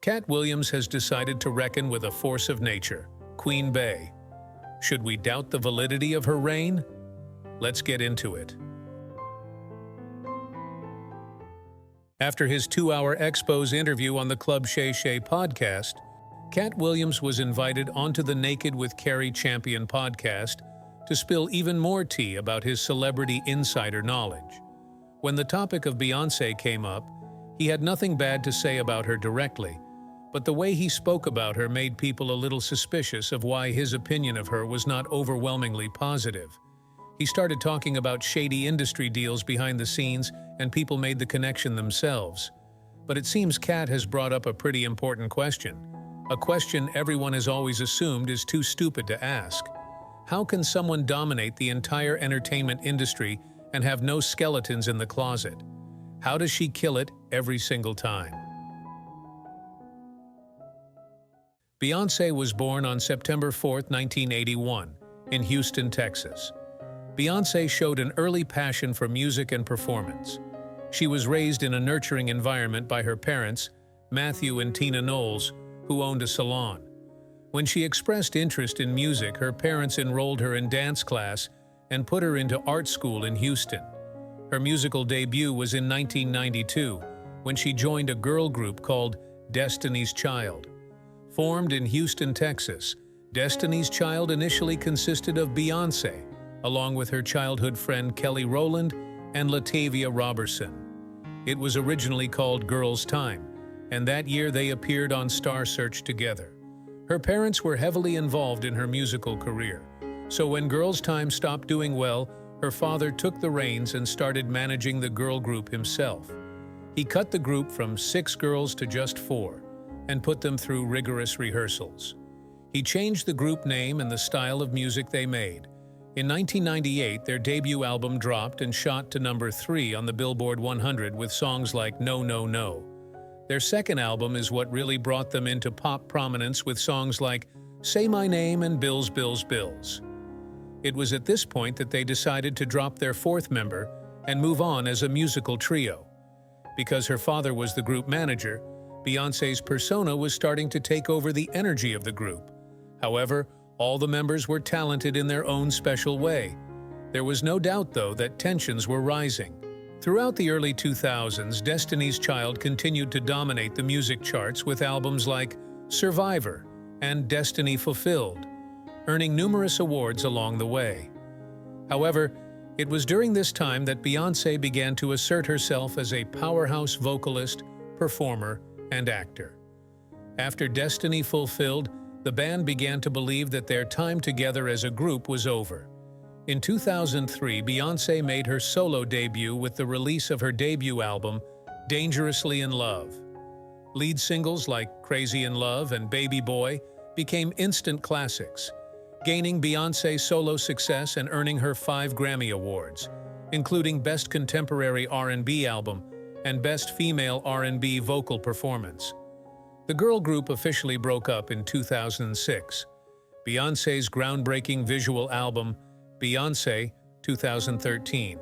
Cat Williams has decided to reckon with a force of nature, Queen Bey. Should we doubt the validity of her reign? Let's get into it. After his 2-hour expose interview on the Club Shay Shay podcast, Cat Williams was invited onto the Naked with Carrie Champion podcast to spill even more tea about his celebrity insider knowledge. When the topic of Beyoncé came up, he had nothing bad to say about her directly, but the way he spoke about her made people a little suspicious of why his opinion of her was not overwhelmingly positive. He started talking about shady industry deals behind the scenes, and people made the connection themselves. But it seems Cat has brought up a pretty important question. A question everyone has always assumed is too stupid to ask. How can someone dominate the entire entertainment industry and have no skeletons in the closet? How does she kill it every single time? Beyoncé was born on September 4, 1981, in Houston, Texas. Beyoncé showed an early passion for music and performance. She was raised in a nurturing environment by her parents, Matthew and Tina Knowles, who owned a salon. When she expressed interest in music, her parents enrolled her in dance class and put her into art school in Houston. Her musical debut was in 1992, when she joined a girl group called Destiny's Child. Formed in Houston, Texas, Destiny's Child initially consisted of Beyoncé, along with her childhood friend Kelli Rowland and Latavia Robertson. It was originally called Girls' Time, and that year they appeared on Star Search together. Her parents were heavily involved in her musical career, so when Girls' Time stopped doing well, her father took the reins and started managing the girl group himself. He cut the group from 6 girls to just 4, and put them through rigorous rehearsals. He changed the group name and the style of music they made. In 1998, their debut album dropped and shot to number 3 on the Billboard 100 with songs like No, No, No. Their second album is what really brought them into pop prominence with songs like Say My Name and Bills, Bills, Bills. It was at this point that they decided to drop their 4th member and move on as a musical trio. Because her father was the group manager, Beyoncé's persona was starting to take over the energy of the group. However, all the members were talented in their own special way. There was no doubt, though, that tensions were rising. Throughout the early 2000s, Destiny's Child continued to dominate the music charts with albums like Survivor and Destiny Fulfilled, earning numerous awards along the way. However, it was during this time that Beyoncé began to assert herself as a powerhouse vocalist, performer, and actor. After Destiny Fulfilled, the band began to believe that their time together as a group was over. In 2003, Beyoncé made her solo debut with the release of her debut album, Dangerously in Love. Lead singles like Crazy in Love and Baby Boy became instant classics, gaining Beyoncé solo success and earning her 5 Grammy Awards, including Best Contemporary R&B Album and Best Female R&B Vocal Performance. The girl group officially broke up in 2006. Beyoncé's groundbreaking visual album, Beyoncé 2013,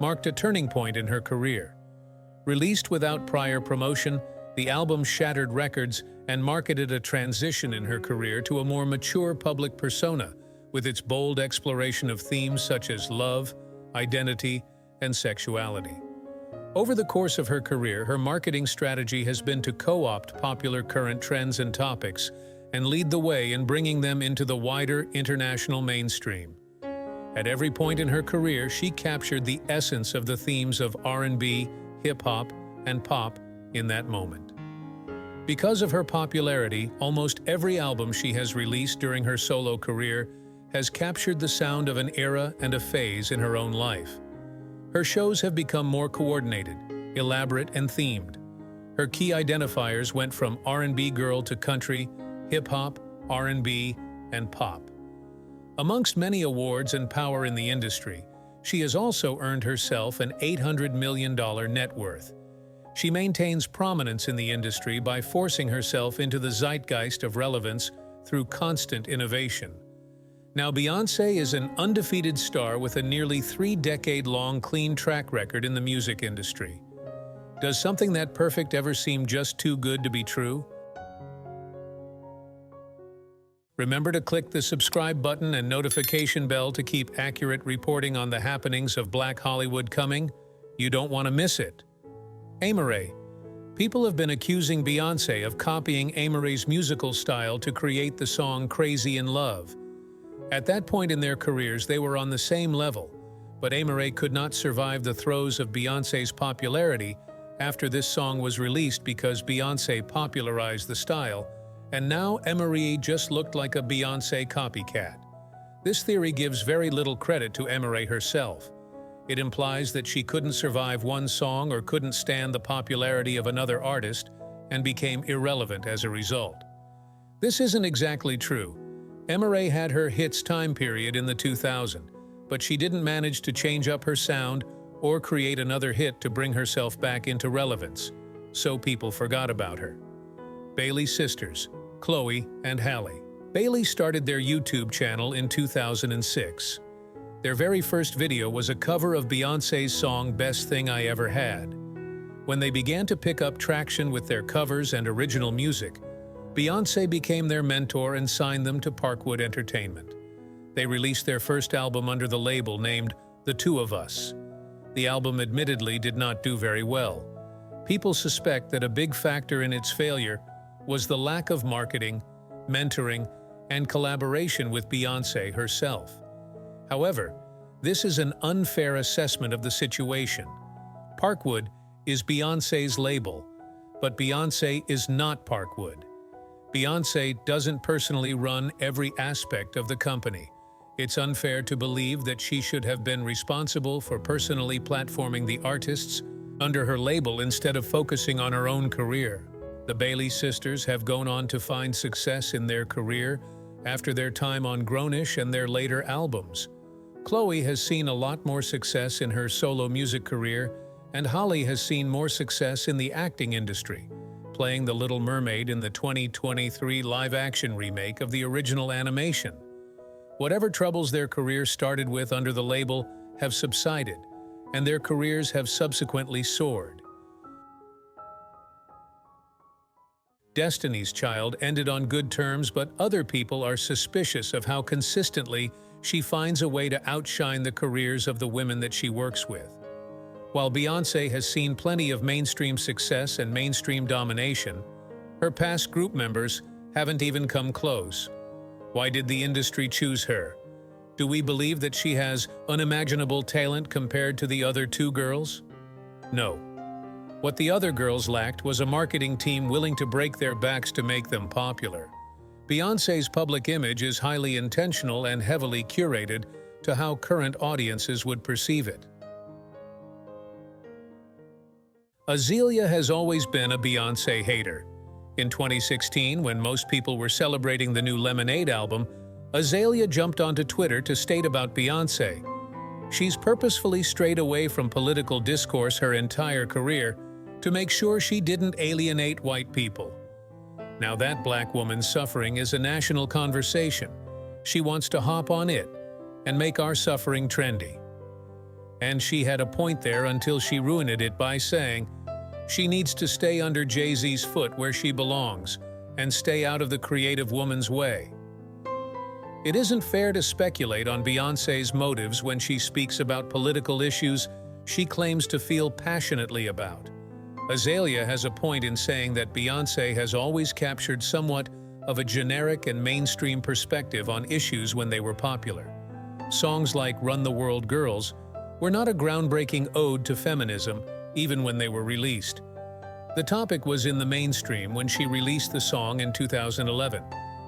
marked a turning point in her career. Released without prior promotion, the album shattered records and marketed a transition in her career to a more mature public persona, with its bold exploration of themes such as love, identity, and sexuality. Over the course of her career, her marketing strategy has been to co-opt popular current trends and topics and lead the way in bringing them into the wider international mainstream. At every point in her career, she captured the essence of the themes of R&B, hip-hop, and pop in that moment. Because of her popularity, almost every album she has released during her solo career has captured the sound of an era and a phase in her own life. Her shows have become more coordinated, elaborate, and themed. Her key identifiers went from R&B girl to country, hip-hop, R&B, and pop. Amongst many awards and power in the industry, she has also earned herself an $800 million net worth. She maintains prominence in the industry by forcing herself into the zeitgeist of relevance through constant innovation. Now, Beyoncé is an undefeated star with a nearly 3-decade-long clean track record in the music industry. Does something that perfect ever seem just too good to be true? Remember to click the subscribe button and notification bell to keep accurate reporting on the happenings of Black Hollywood coming. You don't want to miss it. Aelia. People have been accusing Beyoncé of copying Aelia's musical style to create the song Crazy in Love. At that point in their careers, they were on the same level, but Aelia could not survive the throes of Beyoncé's popularity after this song was released because Beyoncé popularized the style, and now Aelia just looked like a Beyoncé copycat. This theory gives very little credit to Aelia herself. It implies that she couldn't survive one song or couldn't stand the popularity of another artist and became irrelevant as a result. This isn't exactly true. Aelia had her hits time period in the 2000s, but she didn't manage to change up her sound or create another hit to bring herself back into relevance, so people forgot about her. Bailey sisters, Chloe and Halle. Bailey started their YouTube channel in 2006. Their very first video was a cover of Beyoncé's song Best Thing I Ever Had. When they began to pick up traction with their covers and original music, Beyoncé became their mentor and signed them to Parkwood Entertainment. They released their first album under the label named The Two of Us. The album admittedly did not do very well. People suspect that a big factor in its failure was the lack of marketing, mentoring, and collaboration with Beyoncé herself. However, this is an unfair assessment of the situation. Parkwood is Beyoncé's label, but Beyoncé is not Parkwood. Beyoncé doesn't personally run every aspect of the company. It's unfair to believe that she should have been responsible for personally platforming the artists under her label instead of focusing on her own career. The Bailey sisters have gone on to find success in their career after their time on Grownish and their later albums. Chloe has seen a lot more success in her solo music career, and Halle has seen more success in the acting industry, playing the Little Mermaid in the 2023 live-action remake of the original animation. Whatever troubles their careers started with under the label have subsided, and their careers have subsequently soared. Destiny's Child ended on good terms, but other people are suspicious of how consistently she finds a way to outshine the careers of the women that she works with. While Beyoncé has seen plenty of mainstream success and mainstream domination, her past group members haven't even come close. Why did the industry choose her? Do we believe that she has unimaginable talent compared to the other two girls? No. What the other girls lacked was a marketing team willing to break their backs to make them popular. Beyoncé's public image is highly intentional and heavily curated to how current audiences would perceive it. Aelia has always been a Beyoncé hater. In 2016, when most people were celebrating the new Lemonade album, Aelia jumped onto Twitter to state about Beyoncé. She's purposefully strayed away from political discourse her entire career to make sure she didn't alienate white people. Now that black woman's suffering is a national conversation. She wants to hop on it and make our suffering trendy. And she had a point there until she ruined it by saying she needs to stay under Jay-Z's foot where she belongs and stay out of the creative woman's way. It isn't fair to speculate on Beyoncé's motives when she speaks about political issues she claims to feel passionately about. Aelia has a point in saying that Beyoncé has always captured somewhat of a generic and mainstream perspective on issues when they were popular. Songs like Run the World Girls were not a groundbreaking ode to feminism, even when they were released. The topic was in the mainstream when she released the song in 2011,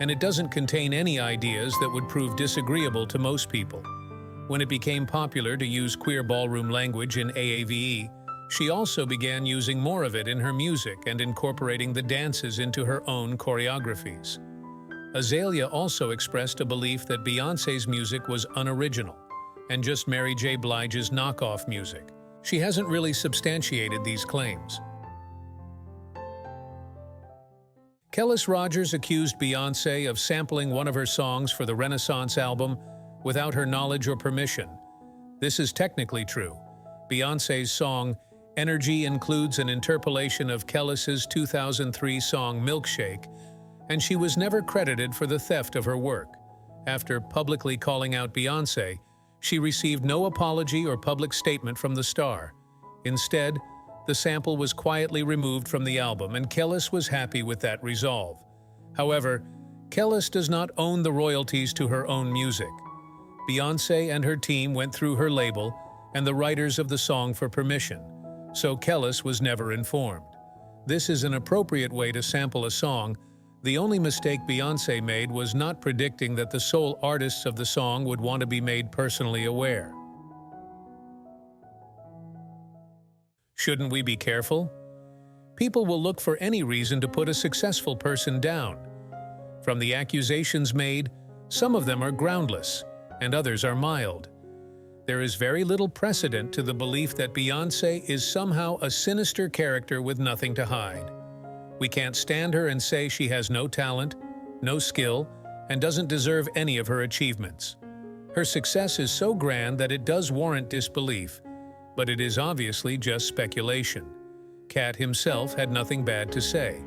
and it doesn't contain any ideas that would prove disagreeable to most people. When it became popular to use queer ballroom language in AAVE, she also began using more of it in her music and incorporating the dances into her own choreographies. Aelia also expressed a belief that Beyoncé's music was unoriginal and just Mary J. Blige's knockoff music. She hasn't really substantiated these claims. Kelli Rogers accused Beyoncé of sampling one of her songs for the Renaissance album without her knowledge or permission. This is technically true. Beyoncé's song Energy includes an interpolation of Kelli's 2003 song Milkshake, and she was never credited for the theft of her work. After publicly calling out Beyoncé, she received no apology or public statement from the star. Instead, the sample was quietly removed from the album, and Kelli was happy with that resolve. However, Kelli does not own the royalties to her own music. Beyoncé and her team went through her label and the writers of the song for permission, so Kelli was never informed. This is an appropriate way to sample a song. The only mistake Beyoncé made was not predicting that the sole artists of the song would want to be made personally aware. Shouldn't we be careful? People will look for any reason to put a successful person down. From the accusations made, some of them are groundless, and others are mild. There is very little precedent to the belief that Beyoncé is somehow a sinister character with nothing to hide. We can't stand her and say she has no talent, no skill, and doesn't deserve any of her achievements. Her success is so grand that it does warrant disbelief, but it is obviously just speculation. Cat himself had nothing bad to say.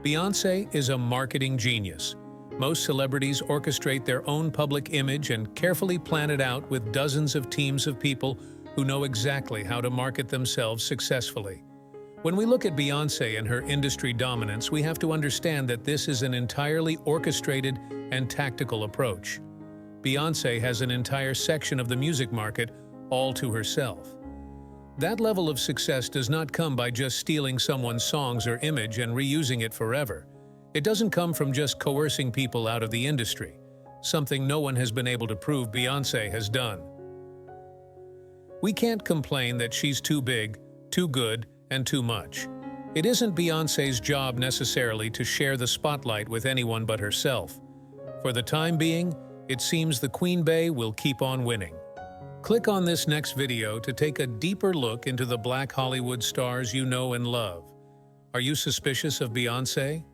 Beyoncé is a marketing genius. Most celebrities orchestrate their own public image and carefully plan it out with dozens of teams of people who know exactly how to market themselves successfully. When we look at Beyoncé and her industry dominance, we have to understand that this is an entirely orchestrated and tactical approach. Beyoncé has an entire section of the music market all to herself. That level of success does not come by just stealing someone's songs or image and reusing it forever. It doesn't come from just coercing people out of the industry, something no one has been able to prove Beyoncé has done. We can't complain that she's too big, too good, and too much. It isn't Beyoncé's job necessarily to share the spotlight with anyone but herself. For the time being, it seems the Queen Bey will keep on winning. Click on this next video to take a deeper look into the Black Hollywood stars you know and love. Are you suspicious of Beyoncé?